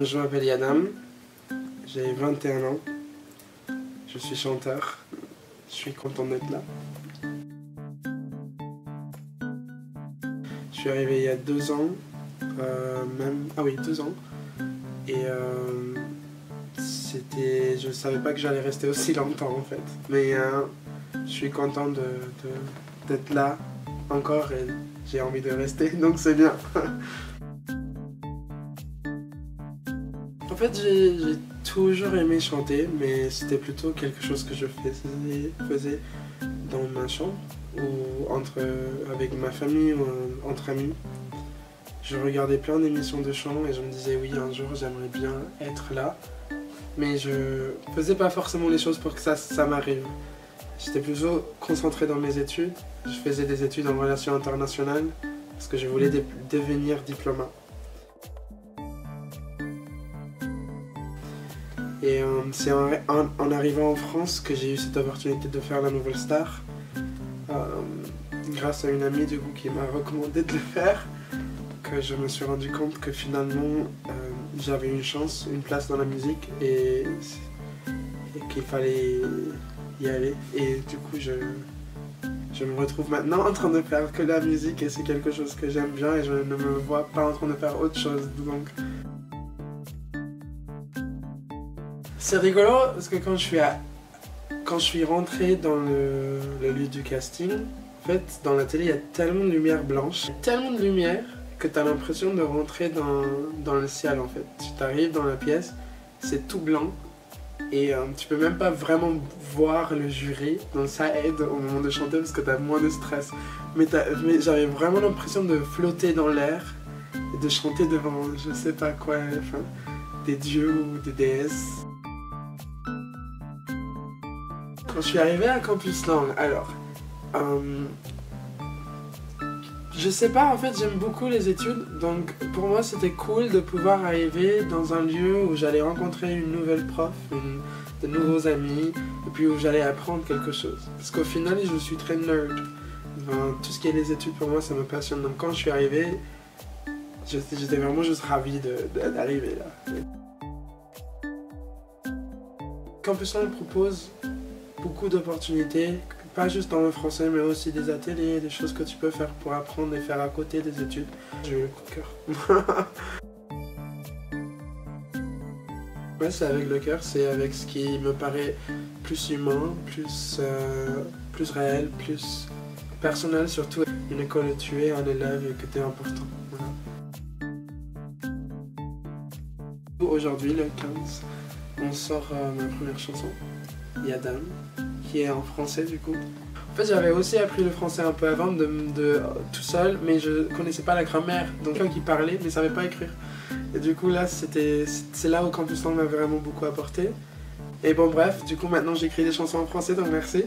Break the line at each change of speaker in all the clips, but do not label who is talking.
Je m'appelle Yadam, j'ai 21 ans, je suis chanteur, je suis content d'être là. Je suis arrivé il y a 2 ans, ah oui, 2 ans, et je savais pas que j'allais rester aussi longtemps en fait, mais je suis content d'être là encore et j'ai envie de rester, donc c'est bien. En fait, j'ai toujours aimé chanter, mais c'était plutôt quelque chose que je faisais dans ma chambre ou avec ma famille ou entre amis. Je regardais plein d'émissions de chant et je me disais oui, un jour j'aimerais bien être là, mais je faisais pas forcément les choses pour que ça m'arrive. J'étais plutôt concentré dans mes études. Je faisais des études en relations internationales parce que je voulais devenir diplomate. Et c'est en arrivant en France que j'ai eu cette opportunité de faire la Nouvelle Star. Grâce à une amie du coup qui m'a recommandé de le faire, que je me suis rendu compte que finalement j'avais une chance, une place dans la musique et qu'il fallait y aller. Et du coup je me retrouve maintenant en train de faire que la musique et c'est quelque chose que j'aime bien et je ne me vois pas en train de faire autre chose. Donc c'est rigolo parce que quand je suis rentré dans le lieu du casting, en fait, dans la télé, il y a tellement de lumière blanche, tellement de lumière que tu as l'impression de rentrer dans le ciel en fait. Tu t'arrives dans la pièce, c'est tout blanc et tu peux même pas vraiment voir le jury, donc ça aide au moment de chanter parce que tu as moins de stress. Mais j'avais vraiment l'impression de flotter dans l'air et de chanter devant je sais pas quoi, enfin, des dieux ou des déesses. Quand je suis arrivé à Campus Lang, alors, je sais pas, en fait j'aime beaucoup les études, donc pour moi c'était cool de pouvoir arriver dans un lieu où j'allais rencontrer une nouvelle prof, de nouveaux amis, et puis où j'allais apprendre quelque chose. Parce qu'au final je suis très nerd, enfin, tout ce qui est les études pour moi ça me passionne, donc quand je suis arrivé, j'étais vraiment juste ravi d'arriver là. Campus Lang propose beaucoup d'opportunités, pas juste dans le français mais aussi des ateliers, des choses que tu peux faire pour apprendre et faire à côté des études. J'ai eu le coup de cœur. Ouais, c'est avec le cœur, c'est avec ce qui me paraît plus humain, plus réel, plus personnel, surtout une école où tu es un élève et que tu es important. Voilà. Aujourd'hui, le 15, on sort ma première chanson, Yadam, qui est en français du coup. En fait j'avais aussi appris le français un peu avant tout seul, mais je connaissais pas la grammaire, donc quelqu'un qui parlait mais savait pas écrire. Et du coup là c'est là où Campus Lang m'a vraiment beaucoup apporté. Et bon bref, du coup maintenant j'écris des chansons en français, donc merci.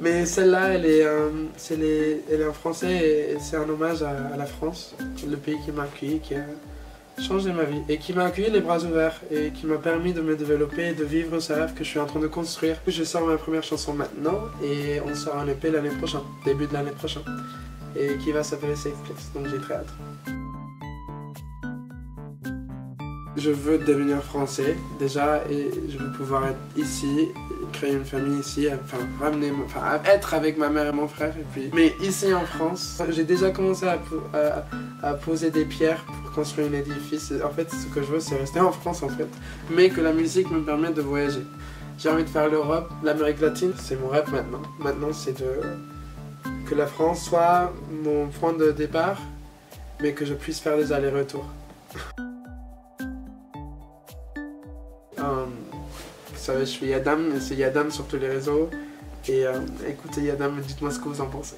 Mais celle-là elle est en français et c'est un hommage à la France, le pays qui m'a accueilli, qui a changé ma vie et qui m'a accueilli les bras ouverts et qui m'a permis de me développer et de vivre ce rêve que je suis en train de construire. Je sors ma première chanson maintenant et on sort un EP l'année prochaine, début de l'année prochaine, et qui va s'appeler Safe Place, donc j'ai très hâte. Je veux devenir français déjà et je veux pouvoir être ici, créer une famille ici, enfin être avec ma mère et mon frère et puis. Mais ici en France, j'ai déjà commencé à poser des pierres pour construire un édifice. En fait, ce que je veux, c'est rester en France en fait, mais que la musique me permette de voyager. J'ai envie de faire l'Europe, l'Amérique latine, c'est mon rêve maintenant. Maintenant, c'est que la France soit mon point de départ, mais que je puisse faire des allers-retours. Vous savez, je suis Yadam, c'est Yadam sur tous les réseaux. Et écoutez Yadam, dites-moi ce que vous en pensez.